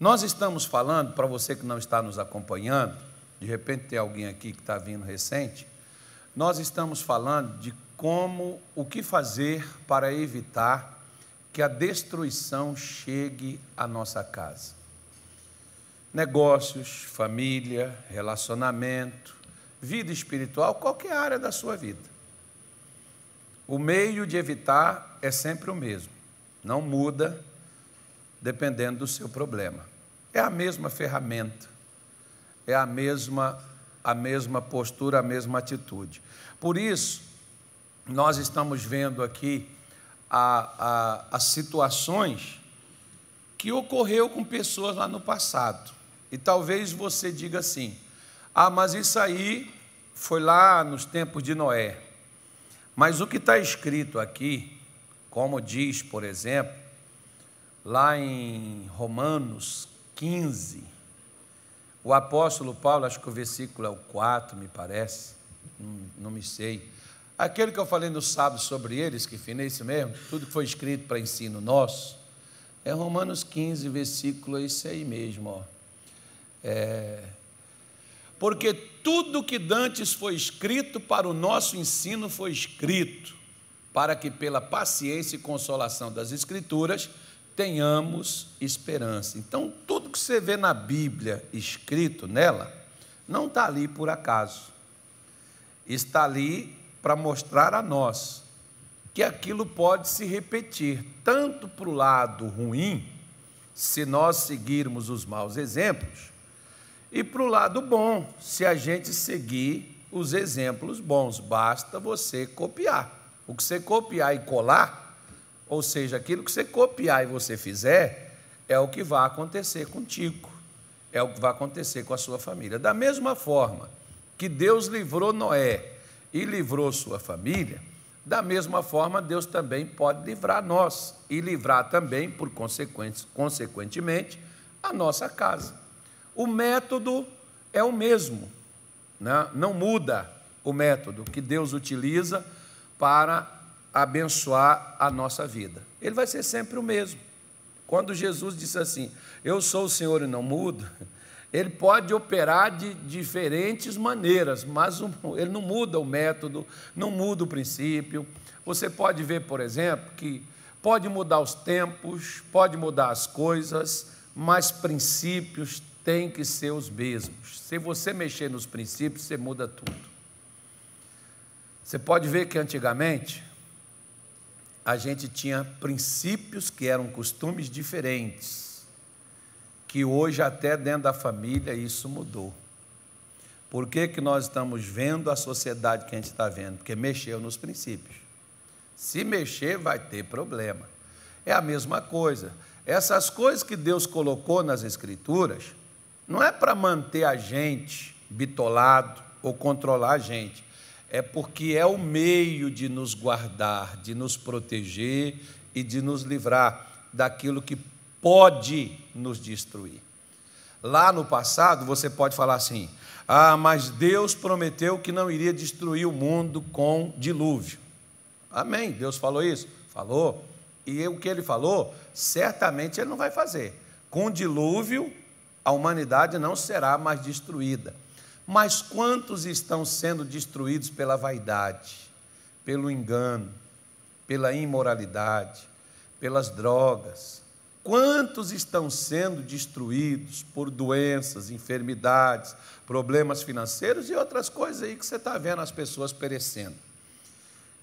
Nós estamos falando, para você que não está nos acompanhando, de repente tem alguém aqui que está vindo recente, nós estamos falando de o que fazer para evitar que a destruição chegue à nossa casa. Negócios, família, relacionamento, vida espiritual, qualquer área da sua vida. O meio de evitar é sempre o mesmo, não muda dependendo do seu problema. É a mesma ferramenta, é a mesma postura, a mesma atitude. Por isso, nós estamos vendo aqui as situações que ocorreu com pessoas lá no passado. E talvez você diga assim, mas isso aí foi lá nos tempos de Noé. Mas o que está escrito aqui, como diz, por exemplo, lá em Romanos 15, o apóstolo Paulo, acho que o versículo é o 4, me parece, não me sei, aquele que eu falei no sábado sobre eles, que finei isso mesmo, tudo que foi escrito para ensino nosso, é Romanos 15, versículo, esse aí mesmo, ó. Porque tudo que dantes foi escrito para o nosso ensino foi escrito, para que pela paciência e consolação das Escrituras tenhamos esperança. Então, tudo que você vê na Bíblia escrito nela, não está ali por acaso. Está ali para mostrar a nós que aquilo pode se repetir, tanto para o lado ruim, se nós seguirmos os maus exemplos, e para o lado bom, se a gente seguir os exemplos bons. Basta você copiar. O que você copiar e colar, ou seja, aquilo que você copiar e você fizer, é o que vai acontecer contigo, é o que vai acontecer com a sua família. Da mesma forma que Deus livrou Noé e livrou sua família, da mesma forma Deus também pode livrar nós e livrar também, por consequentemente, a nossa casa. O método é o mesmo, né? Não muda o método que Deus utiliza para abençoar a nossa vida. Ele vai ser sempre o mesmo. Quando Jesus disse assim, eu sou o Senhor e não mudo, ele pode operar de diferentes maneiras, mas ele não muda o método, não muda o princípio. Você pode ver, por exemplo, que pode mudar os tempos, pode mudar as coisas, mas princípios têm que ser os mesmos. Se você mexer nos princípios, você muda tudo. Você pode ver que antigamente a gente tinha princípios que eram costumes diferentes, que hoje até dentro da família isso mudou. Por que que nós estamos vendo a sociedade que a gente está vendo? Porque mexeu nos princípios. Se mexer, vai ter problema. É a mesma coisa. Essas coisas que Deus colocou nas Escrituras, não é para manter a gente bitolado ou controlar a gente, é porque é o meio de nos guardar, de nos proteger e de nos livrar daquilo que pode nos destruir. Lá no passado, você pode falar assim, mas Deus prometeu que não iria destruir o mundo com dilúvio. Amém, Deus falou isso? Falou. E o que Ele falou, certamente Ele não vai fazer. Com dilúvio, a humanidade não será mais destruída. Mas quantos estão sendo destruídos pela vaidade, pelo engano, pela imoralidade, pelas drogas? Quantos estão sendo destruídos por doenças, enfermidades, problemas financeiros e outras coisas aí que você está vendo as pessoas perecendo?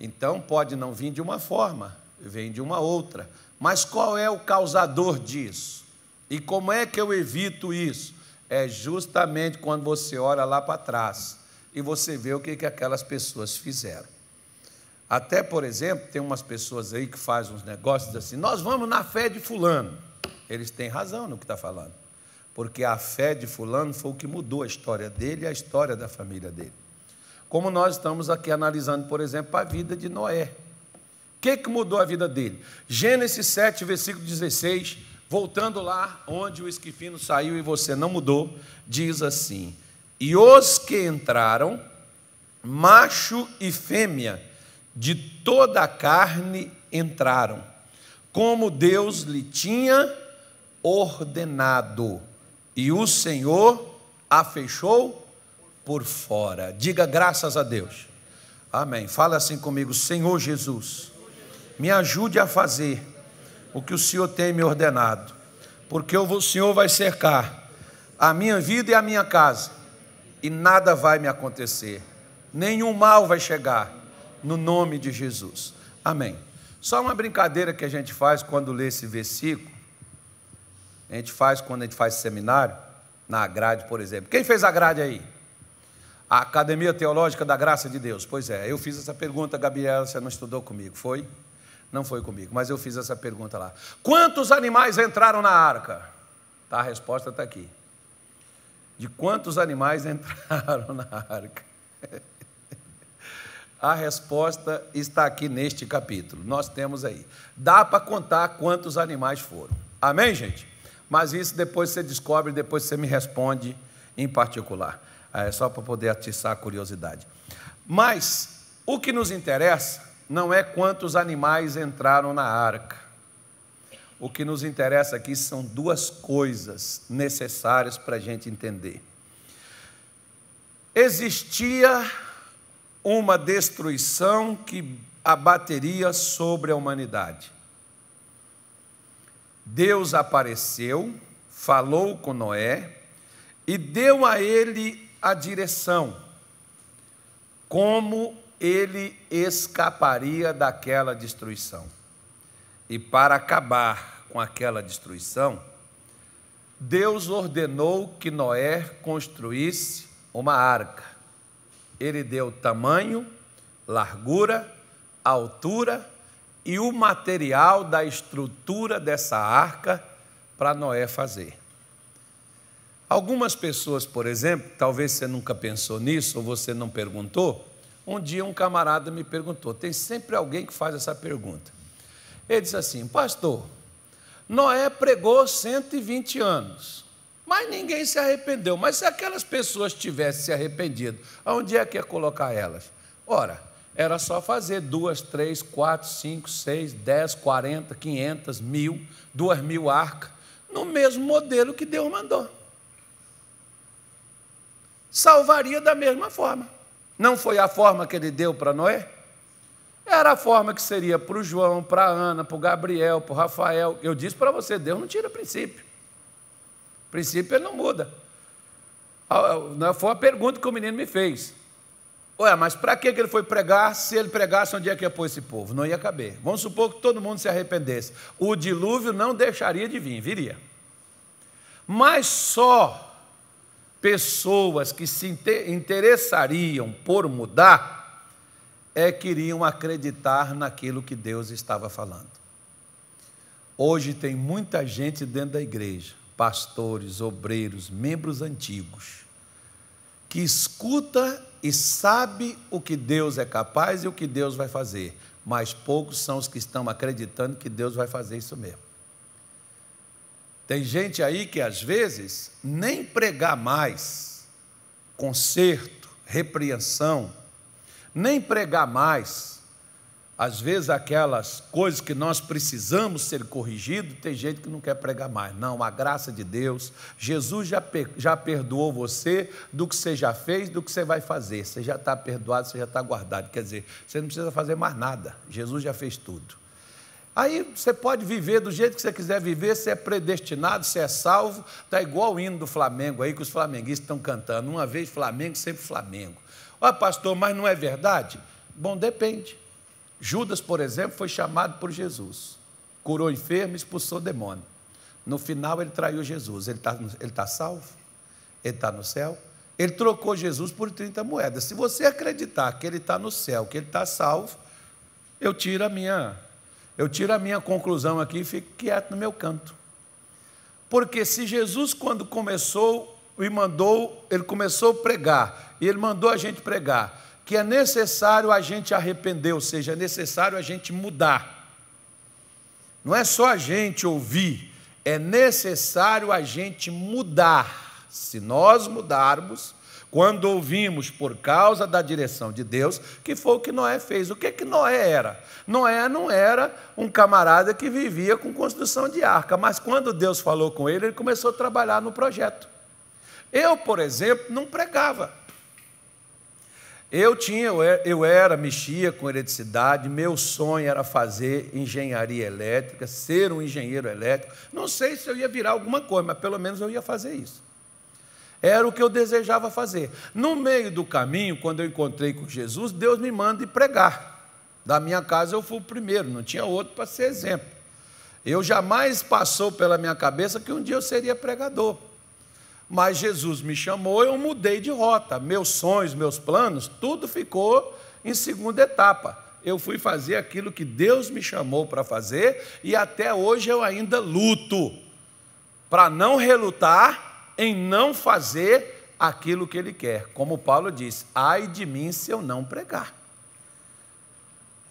Então, pode não vir de uma forma, vem de uma outra. Mas qual é o causador disso? E como é que eu evito isso? É justamente quando você olha lá para trás e você vê o que aquelas pessoas fizeram. Até, por exemplo, tem umas pessoas aí que fazem uns negócios assim, nós vamos na fé de fulano. Eles têm razão no que está falando, porque a fé de fulano foi o que mudou a história dele e a história da família dele. Como nós estamos aqui analisando, por exemplo, a vida de Noé. O que mudou a vida dele? Gênesis 7, versículo 16, voltando lá onde o esquifino saiu e você não mudou, diz assim, e os que entraram, macho e fêmea, de toda a carne entraram, como Deus lhe tinha ordenado, e o Senhor a fechou por fora. Diga graças a Deus. Amém. Fala assim comigo: Senhor Jesus, me ajude a fazer o que o Senhor tem me ordenado, porque o Senhor vai cercar a minha vida e a minha casa, e nada vai me acontecer, nenhum mal vai chegar, no nome de Jesus. Amém. Só uma brincadeira que a gente faz quando lê esse versículo, a gente faz quando a gente faz seminário, na grade, por exemplo. Quem fez a grade aí? A Academia Teológica da Graça de Deus. Pois é, eu fiz essa pergunta, Gabriela, você não estudou comigo, foi? Não foi comigo, mas eu fiz essa pergunta lá. Quantos animais entraram na arca? Tá, a resposta está aqui. De quantos animais entraram na arca? A resposta está aqui neste capítulo. Nós temos aí. Dá para contar quantos animais foram. Amém, gente? Mas isso depois você descobre, depois você me responde em particular. É só para poder atiçar a curiosidade. Mas o que nos interessa não é quantos animais entraram na arca. O que nos interessa aqui são duas coisas necessárias para a gente entender. Existia uma destruição que abateria sobre a humanidade. Deus apareceu, falou com Noé e deu a ele a direção, como ele escaparia daquela destruição. E para acabar com aquela destruição, Deus ordenou que Noé construísse uma arca. Ele deu tamanho, largura, altura e o material da estrutura dessa arca para Noé fazer. Algumas pessoas, por exemplo, talvez você nunca pensou nisso, ou você não perguntou, um dia um camarada me perguntou, tem sempre alguém que faz essa pergunta. Ele disse assim: pastor, Noé pregou 120 anos, mas ninguém se arrependeu. Mas se aquelas pessoas tivessem se arrependido, aonde é que ia colocar elas? Ora, era só fazer 2, 3, 4, 5, 6, 10, 40, 500, 1000, 2000 arcas, no mesmo modelo que Deus mandou. Salvaria da mesma forma. Não foi a forma que ele deu para Noé? Era a forma que seria para o João, para a Ana, para o Gabriel, para o Rafael. Eu disse para você, Deus não tira princípio. Princípio ele não muda. Foi a pergunta que o menino me fez. Ué, mas para que ele foi pregar? Se ele pregasse, onde é que ia pôr esse povo? Não ia caber. Vamos supor que todo mundo se arrependesse. O dilúvio não deixaria de vir, viria. Mas só pessoas que se interessariam por mudar queriam acreditar naquilo que Deus estava falando. Hoje tem muita gente dentro da igreja, pastores, obreiros, membros antigos, que escuta e sabe o que Deus é capaz e o que Deus vai fazer, mas poucos são os que estão acreditando que Deus vai fazer isso mesmo. Tem gente aí que às vezes nem pregar mais conserto, repreensão, nem pregar mais, às vezes aquelas coisas que nós precisamos ser corrigidos, tem gente que não quer pregar mais. Não, a graça de Deus, Jesus já perdoou você do que você já fez, do que você vai fazer. Você já está perdoado, você já está guardado. Quer dizer, você não precisa fazer mais nada, Jesus já fez tudo. Aí você pode viver do jeito que você quiser viver, você é predestinado, você é salvo, está igual o hino do Flamengo aí, que os flamenguistas estão cantando, uma vez Flamengo, sempre Flamengo. Ó, pastor, mas não é verdade? Bom, depende. Judas, por exemplo, foi chamado por Jesus, curou enfermo, expulsou demônio. No final ele traiu Jesus, ele está salvo? Ele está no céu? Ele trocou Jesus por 30 moedas. Se você acreditar que ele está no céu, que ele está salvo, eu tiro a minha conclusão aqui e fico quieto no meu canto. Porque se Jesus, quando começou ele começou a pregar, e ele mandou a gente pregar, que é necessário a gente arrepender, ou seja, é necessário a gente mudar. Não é só a gente ouvir, é necessário a gente mudar. Se nós mudarmos, quando ouvimos por causa da direção de Deus, que foi o que Noé fez. O que Noé era? Noé não era um camarada que vivia com construção de arca, mas quando Deus falou com ele, ele começou a trabalhar no projeto. Eu, por exemplo, não pregava. Mexia com eletricidade, meu sonho era fazer engenharia elétrica, ser um engenheiro elétrico. Não sei se eu ia virar alguma coisa, mas pelo menos eu ia fazer isso. Era o que eu desejava fazer. No meio do caminho, quando eu encontrei com Jesus, Deus me manda ir pregar. Da minha casa eu fui o primeiro, não tinha outro para ser exemplo. Eu jamais passou pela minha cabeça que um dia eu seria pregador. Mas Jesus me chamou, eu mudei de rota. Meus sonhos, meus planos, tudo ficou em segunda etapa. Eu fui fazer aquilo que Deus me chamou para fazer e até hoje eu ainda luto para não relutar em não fazer aquilo que Ele quer. Como Paulo diz, ai de mim se eu não pregar.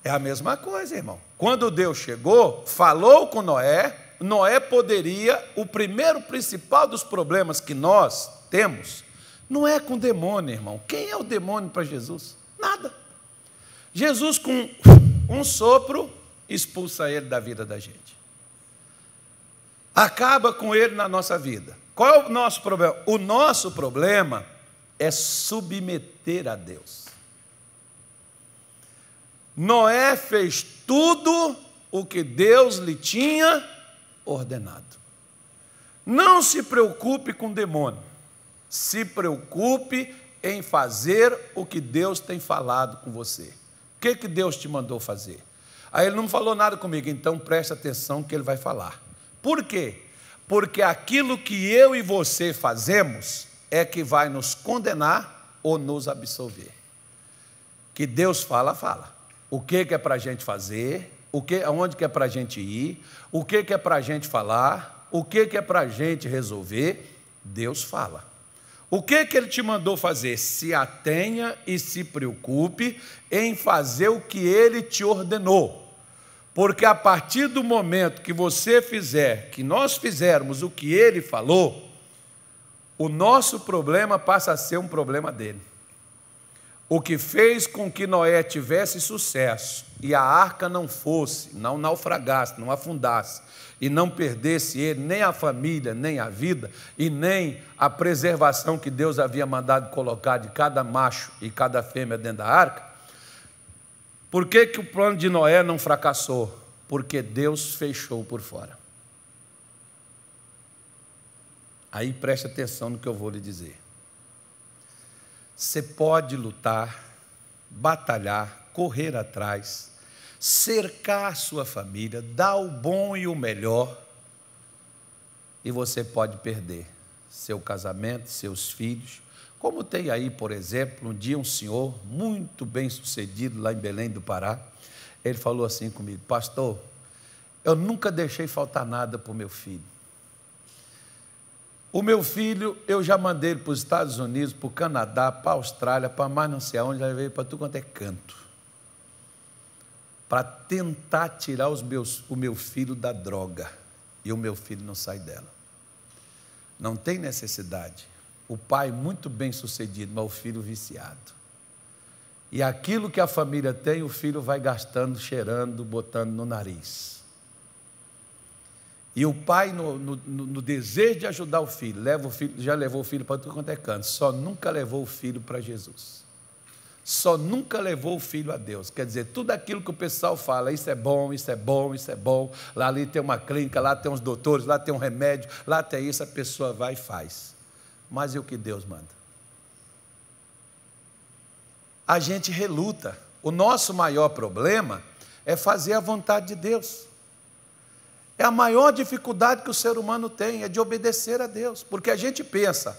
É a mesma coisa, irmão. Quando Deus chegou, falou com Noé, Noé poderia, o primeiro principal dos problemas que nós temos, não é com o demônio, irmão. Quem é o demônio para Jesus? Nada. Jesus, com um sopro, expulsa ele da vida da gente. Acaba com ele na nossa vida. Qual é o nosso problema? O nosso problema é submeter a Deus. Noé fez tudo o que Deus lhe tinha ordenado. Não se preocupe com o demônio. Se preocupe em fazer o que Deus tem falado com você. O que Deus te mandou fazer? Aí ele não falou nada comigo, então preste atenção que ele vai falar. Por quê? Porque aquilo que eu e você fazemos é que vai nos condenar ou nos absolver. Que Deus fala, fala. O que é para a gente fazer, aonde que é para a gente ir, o que é para a gente falar, o que é para a gente resolver, Deus fala. O que Ele te mandou fazer? Se atenha e se preocupe em fazer o que Ele te ordenou. Porque a partir do momento que você fizer, que nós fizermos o que Ele falou, o nosso problema passa a ser um problema dele. O que fez com que Noé tivesse sucesso e a arca não fosse, não naufragasse, não afundasse e não perdesse ele, nem a família, nem a vida e nem a preservação que Deus havia mandado colocar de cada macho e cada fêmea dentro da arca. Por que o plano de Noé não fracassou? Porque Deus fechou por fora. Aí preste atenção no que eu vou lhe dizer. Você pode lutar, batalhar, correr atrás, cercar a sua família, dar o bom e o melhor, e você pode perder seu casamento, seus filhos. Como tem aí, por exemplo, um dia um senhor muito bem sucedido lá em Belém do Pará, ele falou assim comigo: pastor, eu nunca deixei faltar nada para o meu filho. O meu filho, eu já mandei ele para os Estados Unidos, para o Canadá, para a Austrália, para mais não sei aonde, já levei para tudo quanto é canto, para tentar tirar o meu filho da droga, e o meu filho não sai dela. Não tem necessidade. O pai muito bem sucedido, mas o filho viciado. E aquilo que a família tem, o filho vai gastando, cheirando, botando no nariz. E o pai, no desejo de ajudar o filho, já levou o filho para tudo quanto é canto, só nunca levou o filho para Jesus. Só nunca levou o filho a Deus. Quer dizer, tudo aquilo que o pessoal fala, isso é bom, isso é bom, isso é bom, lá ali tem uma clínica, lá tem uns doutores, lá tem um remédio, lá tem isso, a pessoa vai e faz. Mas e o que Deus manda? A gente reluta. O nosso maior problema é fazer a vontade de Deus. É a maior dificuldade que o ser humano tem, é de obedecer a Deus. Porque a gente pensa,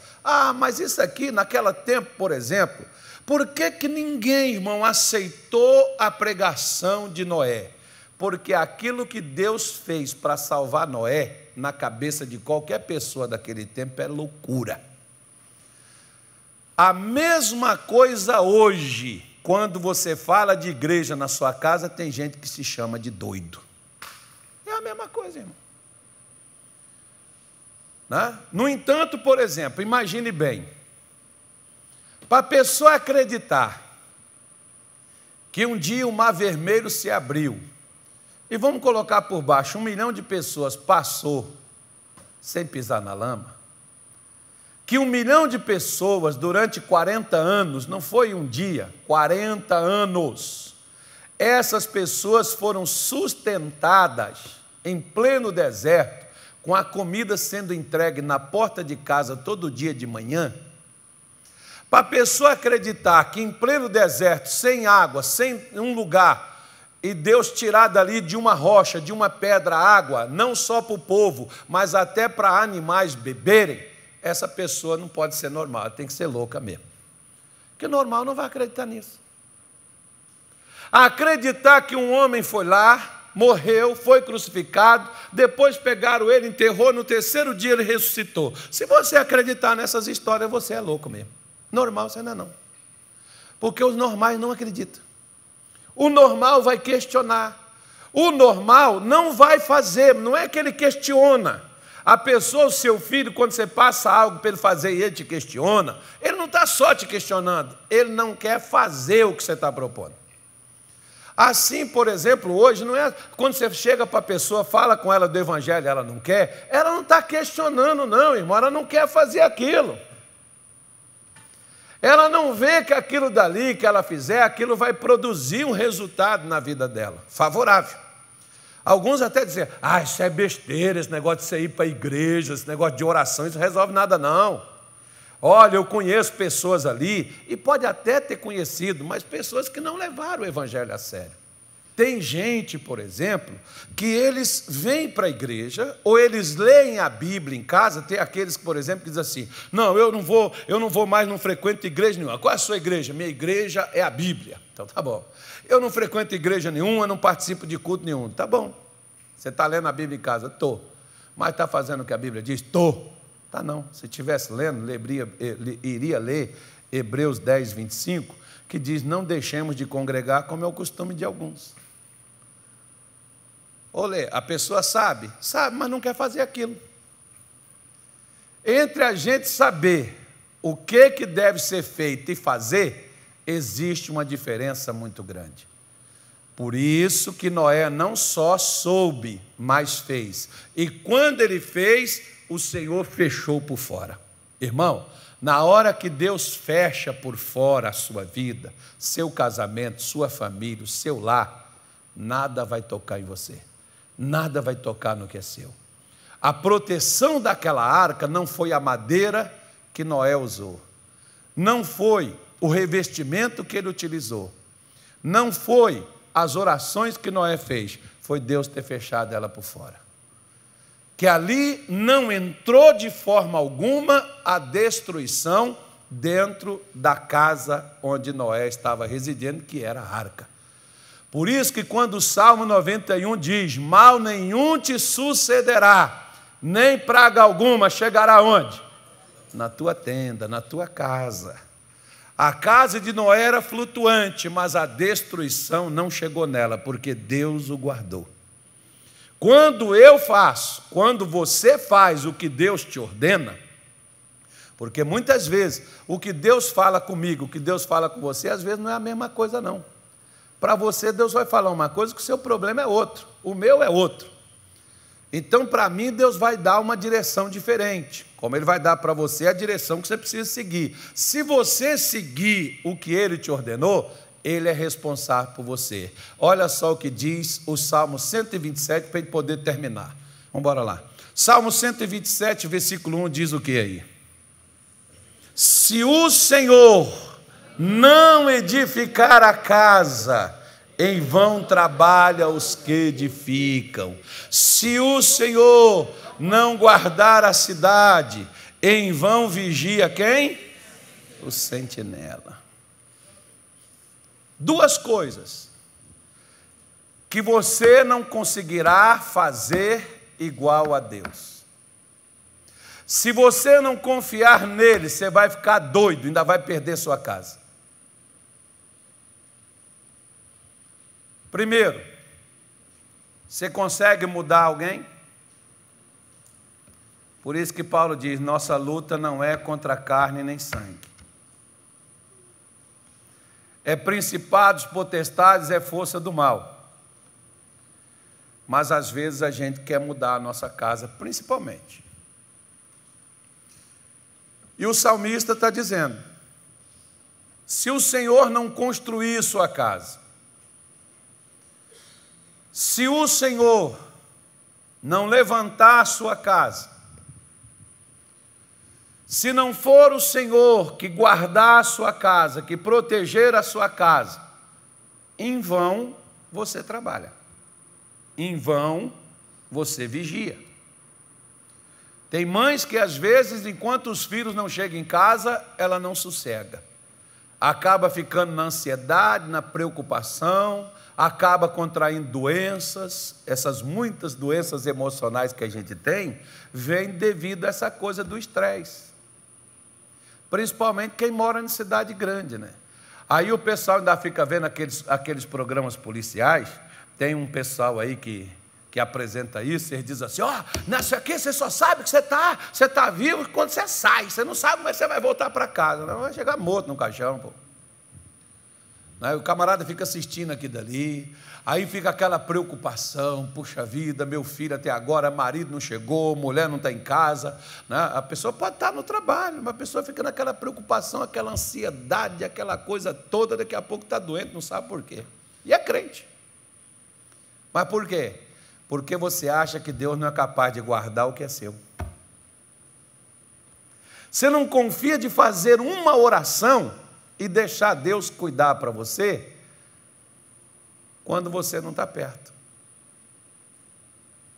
mas isso aqui, naquele tempo, por exemplo, por que ninguém, irmão, aceitou a pregação de Noé? Porque aquilo que Deus fez para salvar Noé, na cabeça de qualquer pessoa daquele tempo, é loucura. A mesma coisa hoje, quando você fala de igreja na sua casa, tem gente que se chama de doido. É a mesma coisa, irmão. Né? No entanto, por exemplo, imagine bem, Para a pessoa acreditar que um dia o Mar Vermelho se abriu, e vamos colocar por baixo, 1 milhão de pessoas passou sem pisar na lama, que 1 milhão de pessoas durante 40 anos, não foi um dia, 40 anos, essas pessoas foram sustentadas em pleno deserto, com a comida sendo entregue na porta de casa todo dia de manhã. Para a pessoa acreditar que em pleno deserto, sem água, sem um lugar, e Deus tirar dali de uma rocha, de uma pedra, água, não só para o povo, mas até para animais beberem, essa pessoa não pode ser normal, ela tem que ser louca mesmo. Porque normal não vai acreditar nisso. Acreditar que um homem foi lá, morreu, foi crucificado, depois pegaram ele, enterrou, no terceiro dia ele ressuscitou. Se você acreditar nessas histórias, você é louco mesmo. Normal você ainda não. Porque os normais não acreditam. O normal vai questionar. O normal não vai fazer, não é que ele questiona. A pessoa, o seu filho, quando você passa algo para ele fazer e ele te questiona, ele não está só te questionando, ele não quer fazer o que você está propondo. Assim, por exemplo, hoje, não é quando você chega para a pessoa, fala com ela do evangelho, ela não está questionando não, irmão, ela não quer fazer aquilo. Ela não vê que aquilo dali que ela fizer, aquilo vai produzir um resultado na vida dela, favorável. Alguns até dizem, isso é besteira, esse negócio de você ir para a igreja, esse negócio de oração, isso não resolve nada não. Olha, eu conheço pessoas ali, e pode até ter conhecido, mas pessoas que não levaram o evangelho a sério. Tem gente, por exemplo, que eles vêm para a igreja, ou eles leem a Bíblia em casa, tem aqueles, por exemplo, que dizem assim, não, eu não vou mais, não frequento igreja nenhuma. Qual é a sua igreja? Minha igreja é a Bíblia. Então, tá bom. Eu não frequento igreja nenhuma, não participo de culto nenhum. Tá bom. Você está lendo a Bíblia em casa? Estou. Mas está fazendo o que a Bíblia diz? Estou. Tá não. Se estivesse lendo, iria ler Hebreus 10, 25, que diz, não deixemos de congregar como é o costume de alguns. Olê, a pessoa sabe, mas não quer fazer aquilo. Entre a gente saber o que deve ser feito e fazer, existe uma diferença muito grande. Por isso que Noé não só soube, mas fez. E quando ele fez, o Senhor fechou por fora. Irmão, na hora que Deus fecha por fora a sua vida, seu casamento, sua família, o seu lar, nada vai tocar em você. Nada vai tocar no que é seu. A proteção daquela arca não foi a madeira que Noé usou, não foi o revestimento que ele utilizou, não foi as orações que Noé fez, foi Deus ter fechado ela por fora. Que ali não entrou de forma alguma a destruição dentro da casa onde Noé estava residindo, que era a arca. Por isso que quando o Salmo 91 diz, mal nenhum te sucederá, nem praga alguma chegará onde? Na tua tenda, na tua casa. A casa de Noé era flutuante, mas a destruição não chegou nela, porque Deus o guardou. Quando quando você faz o que Deus te ordena, porque muitas vezes o que Deus fala comigo, o que Deus fala com você, às vezes não é a mesma coisa não. Para você, Deus vai falar uma coisa que o seu problema é outro, o meu é outro. Então, para mim, Deus vai dar uma direção diferente, como Ele vai dar para você a direção que você precisa seguir. Se você seguir o que Ele te ordenou, Ele é responsável por você. Olha só o que diz o Salmo 127, para ele poder terminar. Vamos embora lá. Salmo 127, versículo 1, diz o que aí? Se o Senhor não edificar a casa, em vão trabalha os que edificam. Se o Senhor não guardar a cidade, em vão vigia quem? O sentinela. Duas coisas que você não conseguirá fazer igual a Deus. Se você não confiar nele, você vai ficar doido, ainda vai perder sua casa. Primeiro, você consegue mudar alguém? Por isso que Paulo diz, nossa luta não é contra carne nem sangue, é principados, potestades, é força do mal. Mas às vezes a gente quer mudar a nossa casa, principalmente. E o salmista está dizendo: se o Senhor não construir sua casa, se o Senhor não levantar a sua casa, se não for o Senhor que guardar a sua casa, que proteger a sua casa, em vão você trabalha, em vão você vigia. Tem mães que às vezes, enquanto os filhos não chegam em casa, ela não sossega. Acaba ficando na ansiedade, na preocupação, acaba contraindo doenças. Essas muitas doenças emocionais que a gente tem, vêm devido a essa coisa do estresse. Principalmente quem mora em cidade grande, né? Aí o pessoal ainda fica vendo aqueles programas policiais. Tem um pessoal aí que apresenta isso, ele diz assim: ó, nessa aqui você só sabe que você tá vivo quando você sai, você não sabe como é que você vai voltar para casa, não vai chegar morto no caixão, pô. Aí o camarada fica assistindo aqui dali, aí fica aquela preocupação: puxa vida, meu filho até agora, marido não chegou, mulher não está em casa, né? A pessoa pode estar no trabalho, mas a pessoa fica naquela preocupação, aquela ansiedade, aquela coisa toda, daqui a pouco está doente, não sabe por quê, e é crente. Mas por quê? Porque você acha que Deus não é capaz de guardar o que é seu. Você não confia de fazer uma oração e deixar Deus cuidar para você quando você não está perto.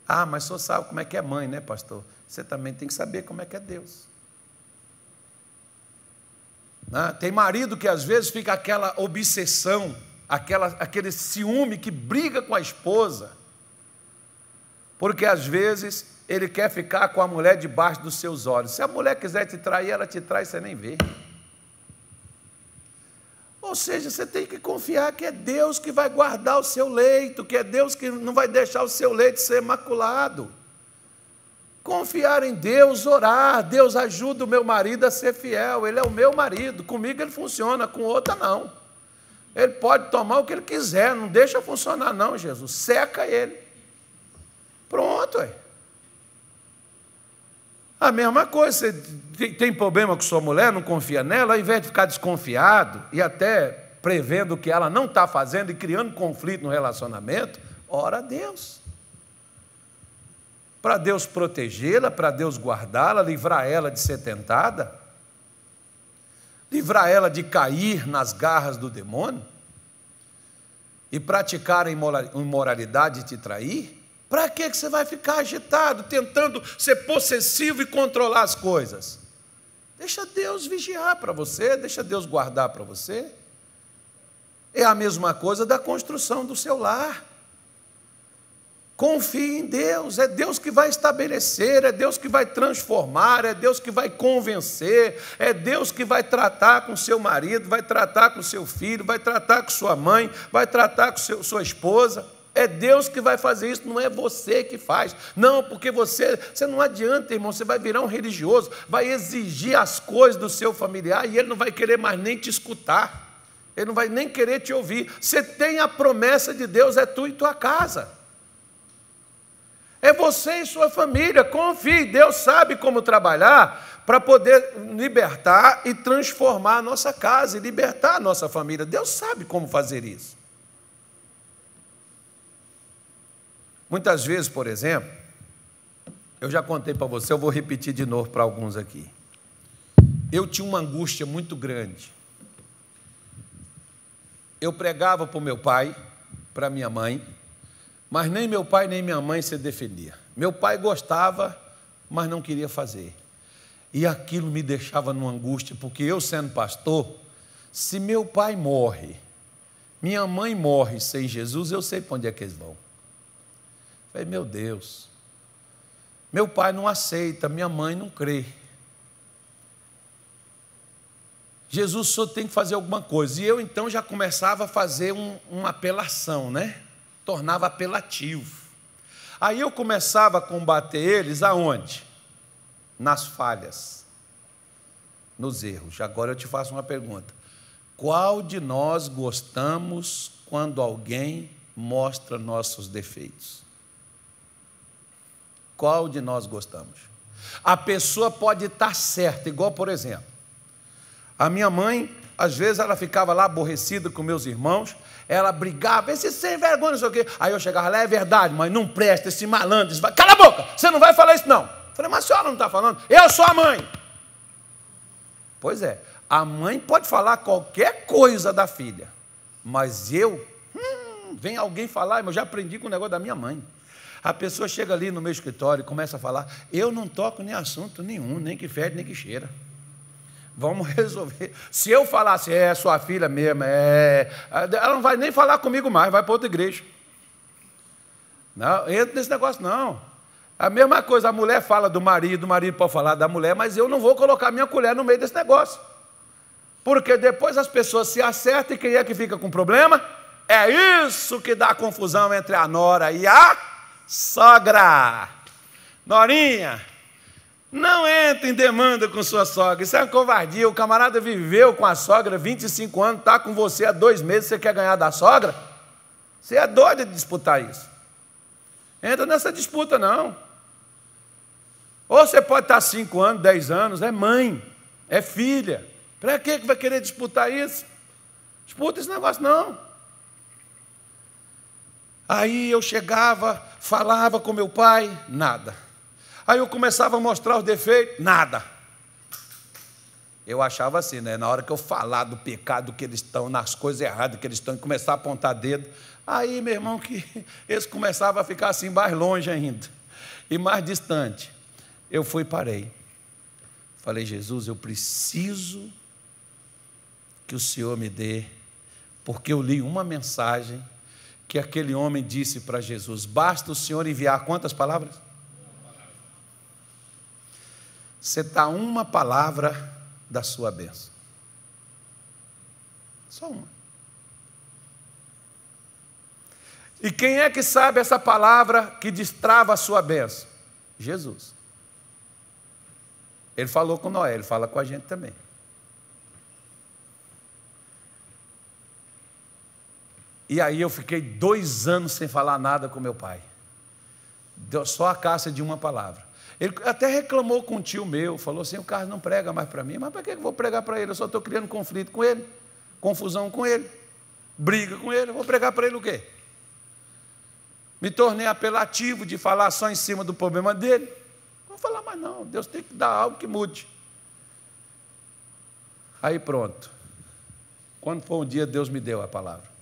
Ah, mas o senhor sabe como é que é mãe, né, pastor? Você também tem que saber como é que é Deus. Tem marido que às vezes fica aquela obsessão, aquele ciúme que briga com a esposa, porque às vezes ele quer ficar com a mulher debaixo dos seus olhos. Se a mulher quiser te trair, ela te trai, você nem vê. Ou seja, você tem que confiar que é Deus que vai guardar o seu leito, que é Deus que não vai deixar o seu leito ser maculado. Confiar em Deus, orar: Deus, ajuda o meu marido a ser fiel, ele é o meu marido, comigo ele funciona, com outra não. Ele pode tomar o que ele quiser, não deixa funcionar não, Jesus, seca ele. Pronto, ué. A mesma coisa, você tem problema com sua mulher, não confia nela, ao invés de ficar desconfiado e até prevendo o que ela não está fazendo e criando conflito no relacionamento, ora a Deus. Para Deus protegê-la, para Deus guardá-la, livrar ela de ser tentada, livrar ela de cair nas garras do demônio e praticar a imoralidade e te trair. Para que você vai ficar agitado, tentando ser possessivo e controlar as coisas? Deixa Deus vigiar para você, deixa Deus guardar para você. É a mesma coisa da construção do seu lar. Confie em Deus, é Deus que vai estabelecer, é Deus que vai transformar, é Deus que vai convencer, é Deus que vai tratar com seu marido, vai tratar com seu filho, vai tratar com sua mãe, vai tratar com sua esposa. É Deus que vai fazer isso, não é você que faz. Não, porque você não adianta, irmão, você vai virar um religioso, vai exigir as coisas do seu familiar e ele não vai querer mais nem te escutar, ele não vai nem querer te ouvir. Você tem a promessa de Deus, é tu e tua casa. É você e sua família, confie, Deus sabe como trabalhar para poder libertar e transformar a nossa casa e libertar a nossa família. Deus sabe como fazer isso. Muitas vezes, por exemplo, eu já contei para você, eu vou repetir de novo para alguns aqui. Eu tinha uma angústia muito grande. Eu pregava para o meu pai, para minha mãe, mas nem meu pai nem minha mãe se defendia. Meu pai gostava, mas não queria fazer. E aquilo me deixava numa angústia, porque eu, sendo pastor, se meu pai morre, minha mãe morre sem Jesus, eu sei para onde é que eles vão. Falei: meu Deus, meu pai não aceita, minha mãe não crê. Jesus só tem que fazer alguma coisa. E eu então já começava a fazer uma apelação, né? Tornava apelativo. Aí eu começava a combater eles aonde? Nas falhas, nos erros. Agora eu te faço uma pergunta: Qual de nós gostamos quando alguém mostra nossos defeitos? Qual de nós gostamos? A pessoa pode estar certa, igual, por exemplo, a minha mãe, às vezes ela ficava lá aborrecida com meus irmãos, ela brigava, esse sem vergonha, não sei o quê. Aí eu chegava lá, é verdade, mas não presta, esse malandro, esse... cala a boca, você não vai falar isso não. Eu falei, mas a senhora não está falando? Eu sou a mãe. Pois é, a mãe pode falar qualquer coisa da filha, mas vem alguém falar, eu já aprendi com o negócio da minha mãe. A pessoa chega ali no meu escritório e começa a falar, eu não toco nem assunto nenhum, nem que fede, nem que cheira. Vamos resolver. Se eu falasse, é sua filha mesmo, ela não vai nem falar comigo mais, vai para outra igreja. Não, entra nesse negócio não. A mesma coisa, a mulher fala do marido, o marido pode falar da mulher, mas eu não vou colocar minha colher no meio desse negócio. Porque depois as pessoas se acertam e quem é que fica com problema? É isso que dá confusão entre a nora e a sogra. Norinha, não entre em demanda com sua sogra, isso é uma covardia. O camarada viveu com a sogra 25 anos, está com você há 2 meses, você quer ganhar da sogra? Você é doido de disputar isso. Entra nessa disputa não. Ou você pode estar 5 anos, 10 anos, é mãe, é filha. Para que vai querer disputar isso? Disputa esse negócio não. Aí eu chegava, falava com meu pai, nada. Aí eu começava a mostrar os defeitos, nada. Eu achava assim, né? Na hora que eu falar do pecado que eles estão, nas coisas erradas que eles estão, e começar a apontar dedo, aí, meu irmão, que eles começavam a ficar assim mais longe ainda, e mais distante. Eu fui e parei. Falei, Jesus, eu preciso que o Senhor me dê, porque eu li uma mensagem que aquele homem disse para Jesus, basta o Senhor enviar quantas palavras? Você está uma palavra da sua bênção. Só uma. E quem é que sabe essa palavra que destrava a sua bênção? Jesus. Ele falou com Noé, ele fala com a gente também. E aí eu fiquei 2 anos sem falar nada com meu pai. Deu só a caça de uma palavra. Ele até reclamou com um tio meu, falou assim, o Carlos não prega mais para mim. Mas para que eu vou pregar para ele? Eu só estou criando conflito com ele, confusão com ele, briga com ele. Eu vou pregar para ele o quê? Me tornei apelativo de falar só em cima do problema dele. Não vou falar mais não, Deus tem que dar algo que mude. Aí pronto. Quando foi um dia, Deus me deu a palavra.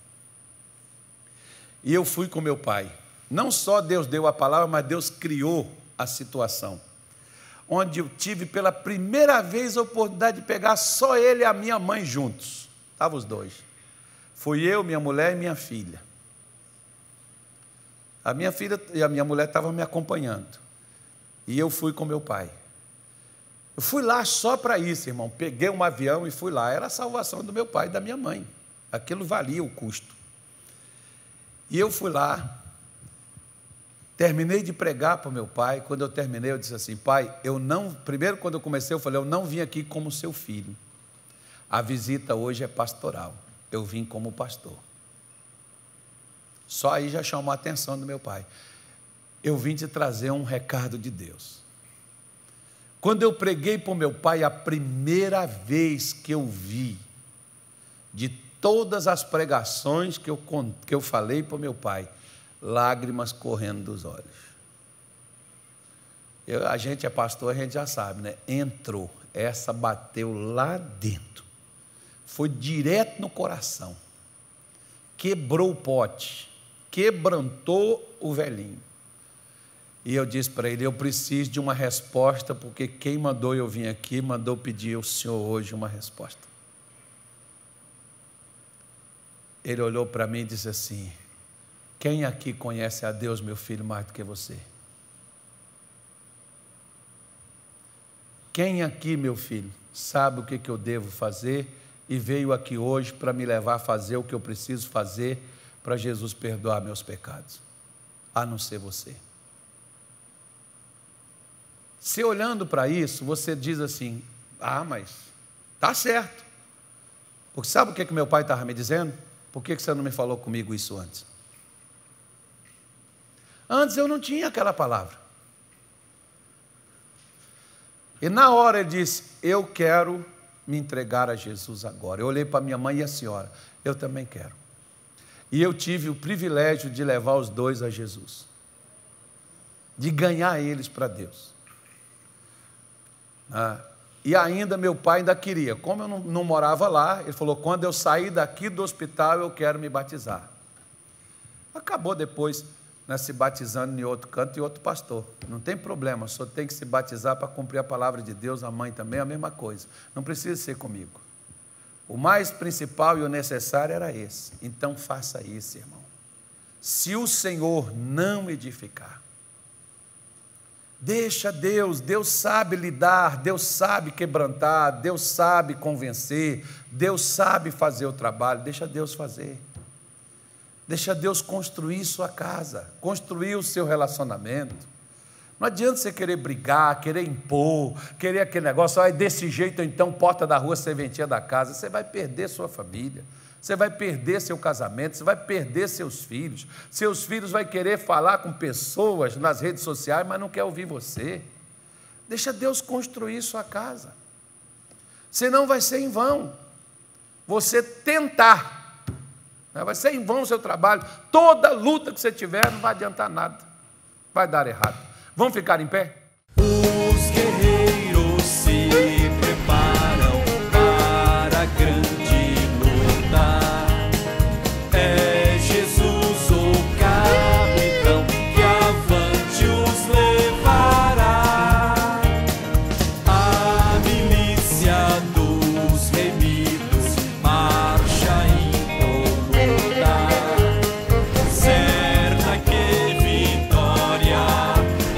E eu fui com meu pai. Não só Deus deu a palavra, mas Deus criou a situação. Onde eu tive pela primeira vez a oportunidade de pegar só ele e a minha mãe juntos. Estavam os 2. Fui eu, minha mulher e minha filha. A minha filha e a minha mulher estavam me acompanhando. E eu fui com meu pai. Eu fui lá só para isso, irmão. Peguei um avião e fui lá. Era a salvação do meu pai e da minha mãe. Aquilo valia o custo. E eu fui lá, terminei de pregar para o meu pai. Quando eu terminei, eu disse assim, pai, primeiro quando eu comecei, eu falei, eu não vim aqui como seu filho. A visita hoje é pastoral. Eu vim como pastor. Só aí já chamou a atenção do meu pai. Eu vim te trazer um recado de Deus. Quando eu preguei para o meu pai, a primeira vez que eu vi, de todas as pregações que eu falei para o meu pai, lágrimas correndo dos olhos. A gente é pastor, a gente já sabe, né? Entrou, essa bateu lá dentro, foi direto no coração, quebrou o pote, quebrantou o velhinho. E eu disse para ele, eu preciso de uma resposta, porque quem mandou eu vir aqui, mandou pedir ao Senhor hoje uma resposta. Ele olhou para mim e disse assim, quem aqui conhece a Deus, meu filho, mais do que você? Quem aqui, meu filho, sabe o que eu devo fazer e veio aqui hoje para me levar a fazer o que eu preciso fazer para Jesus perdoar meus pecados? A não ser você. Se olhando para isso, você diz assim, mas está certo. Porque sabe o que meu pai estava me dizendo? Por que você não me falou comigo isso antes? Antes eu não tinha aquela palavra. E na hora ele disse, eu quero me entregar a Jesus agora. Eu olhei para minha mãe e a senhora, eu também quero. E eu tive o privilégio de levar os dois a Jesus. De ganhar eles para Deus. E ainda meu pai ainda queria. Como eu não morava lá, ele falou, quando eu sair daqui do hospital, eu quero me batizar. Acabou depois, né, se batizando em outro canto e outro pastor. Não tem problema, só tem que se batizar para cumprir a palavra de Deus, a mãe também, a mesma coisa. Não precisa ser comigo. O mais principal e o necessário era esse. Então faça isso, irmão. Se o Senhor não edificar, deixa Deus, Deus sabe lidar, Deus sabe quebrantar, Deus sabe convencer, Deus sabe fazer o trabalho, deixa Deus fazer. Deixa Deus construir sua casa, construir o seu relacionamento. Não adianta você querer brigar, querer impor, querer aquele negócio, desse jeito então, porta da rua, serventia da casa. Você vai perder sua família, você vai perder seu casamento, você vai perder seus filhos. Seus filhos vão querer falar com pessoas nas redes sociais, mas não quer ouvir você. Deixa Deus construir sua casa. Senão vai ser em vão você tentar. Vai ser em vão o seu trabalho. Toda luta que você tiver não vai adiantar nada. Vai dar errado. Vamos ficar em pé? Os guerreiros se preparam para a grande luta. É Jesus o capitão que avante os levará. A milícia dos remidos marcha incolor. Certa que vitória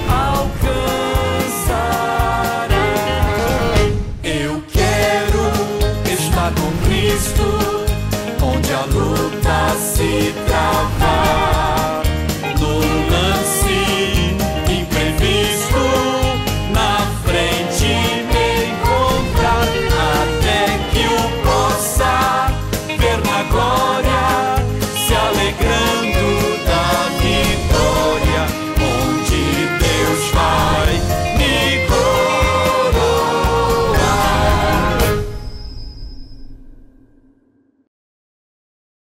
alcançará. Eu quero estar com Cristo, onde a luta se